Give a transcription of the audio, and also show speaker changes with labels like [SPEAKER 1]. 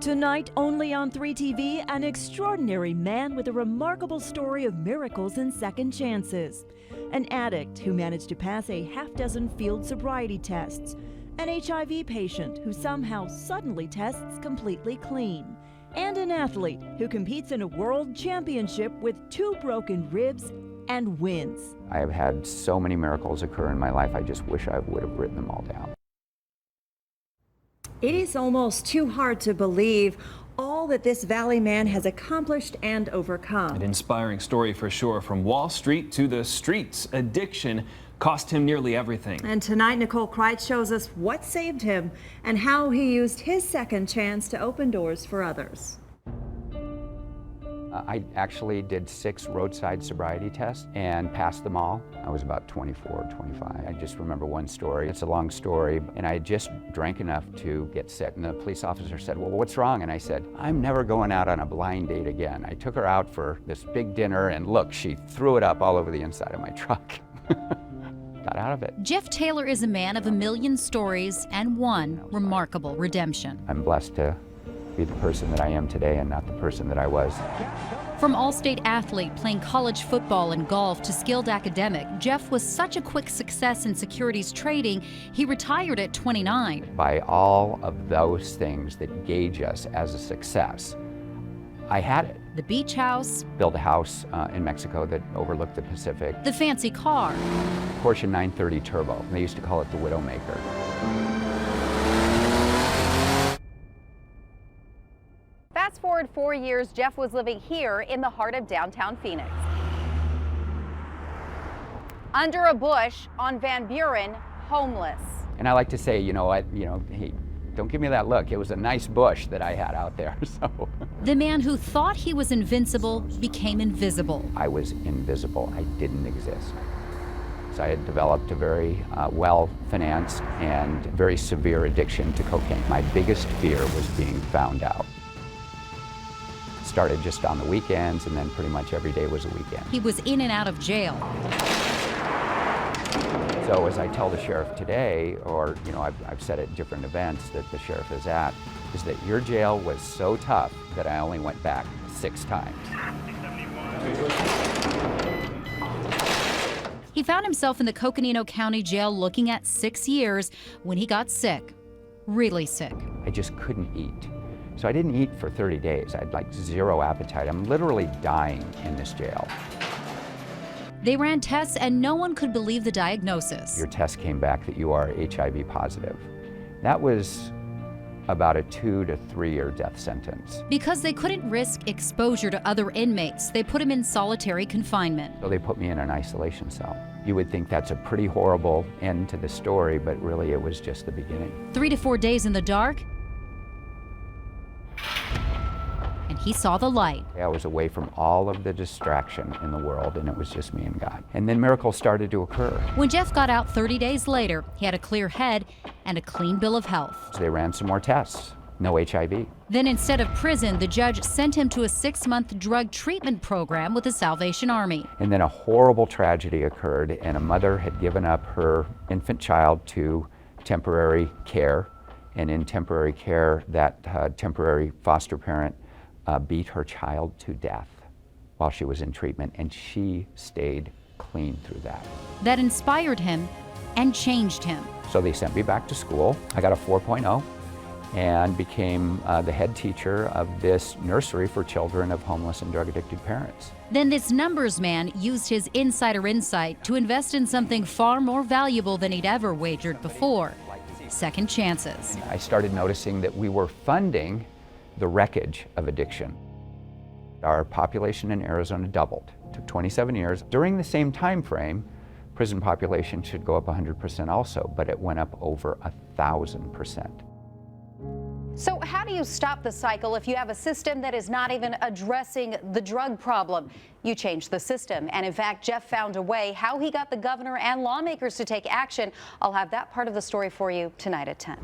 [SPEAKER 1] Tonight, only on 3TV, an extraordinary man with a remarkable story of miracles and second chances. An addict who managed to pass a half-dozen field sobriety tests. An HIV patient who somehow suddenly tests completely clean. And an athlete who competes in a world championship with 2 broken ribs and wins.
[SPEAKER 2] I have had so many miracles occur in my life, I just wish I would have written them all down.
[SPEAKER 3] It is almost too hard to believe all that this Valley man has accomplished and overcome.
[SPEAKER 4] An inspiring story for sure. From Wall Street to the streets, addiction cost him nearly everything.
[SPEAKER 3] And tonight, Nicole Kreitz shows us what saved him and how he used his second chance to open doors for others.
[SPEAKER 2] I actually did 6 roadside sobriety tests and passed them all. I was about 24, 25. I just remember one story. It's a long story, and I had just drank enough to get sick. And the police officer said, "Well, what's wrong?" And I said, "I'm never going out on a blind date again." I took her out for this big dinner, and look, she threw it up all over the inside of my truck. Got out of it.
[SPEAKER 5] Jeff Taylor is a man of a million stories and one remarkable redemption.
[SPEAKER 2] I'm blessed to be the person that I am today and not the person that I was.
[SPEAKER 5] From all-state athlete playing college football and golf to skilled academic, Jeff was such a quick success in securities trading, he retired at 29.
[SPEAKER 2] By all of those things that gauge us as a success, I had it.
[SPEAKER 5] The beach house.
[SPEAKER 2] Built a house in Mexico that overlooked the Pacific.
[SPEAKER 5] The fancy car.
[SPEAKER 2] Porsche 930 Turbo. They used to call it the Widowmaker.
[SPEAKER 6] Fast forward 4 years, Jeff was living here in the heart of downtown Phoenix. Under a bush on Van Buren, homeless.
[SPEAKER 2] And I like to say, hey, don't give me that look. It was a nice bush that I had out there, so.
[SPEAKER 5] The man who thought he was invincible became invisible.
[SPEAKER 2] I was invisible. I didn't exist. So I had developed a very well-financed and very severe addiction to cocaine. My biggest fear was being found out. Started just on the weekends, and then pretty much every day was a weekend.
[SPEAKER 5] He was in and out of jail.
[SPEAKER 2] So as I tell the sheriff today, or I've said at different events that the sheriff is at, is that your jail was so tough that I only went back 6 times.
[SPEAKER 5] He found himself in the Coconino County Jail looking at 6 years when he got sick, really sick.
[SPEAKER 2] I just couldn't eat. So I didn't eat for 30 days. I had like 0 appetite. I'm literally dying in this jail.
[SPEAKER 5] They ran tests and no one could believe the diagnosis.
[SPEAKER 2] Your test came back that you are HIV positive. That was about a 2 to 3 year death sentence.
[SPEAKER 5] Because they couldn't risk exposure to other inmates, they put him in solitary confinement.
[SPEAKER 2] So they put me in an isolation cell. You would think that's a pretty horrible end to the story, but really it was just the beginning.
[SPEAKER 5] 3 to 4 days in the dark, and he saw the light.
[SPEAKER 2] I was away from all of the distraction in the world, and it was just me and God. And then miracles started to occur.
[SPEAKER 5] When Jeff got out 30 days later, he had a clear head and a clean bill of health.
[SPEAKER 2] So they ran some more tests. No HIV.
[SPEAKER 5] Then instead of prison, the judge sent him to a 6-month drug treatment program with the Salvation Army.
[SPEAKER 2] And then a horrible tragedy occurred, and a mother had given up her infant child to temporary care. And in temporary care, that temporary foster parent beat her child to death while she was in treatment, and she stayed clean through that.
[SPEAKER 5] That inspired him and changed him.
[SPEAKER 2] So they sent me back to school. I got a 4.0 and became the head teacher of this nursery for children of homeless and drug-addicted parents.
[SPEAKER 5] Then this numbers man used his insider insight to invest in something far more valuable than he'd ever wagered before: second chances.
[SPEAKER 2] I started noticing that we were funding the wreckage of addiction. Our population in Arizona doubled. It took 27 years. During the same time frame, prison population should go up 100% also, but it went up over 1,000%.
[SPEAKER 6] So how do you stop the cycle if you have a system that is not even addressing the drug problem? You change the system. And in fact, Jeff found a way. How he got the governor and lawmakers to take action, I'll have that part of the story for you tonight at 10.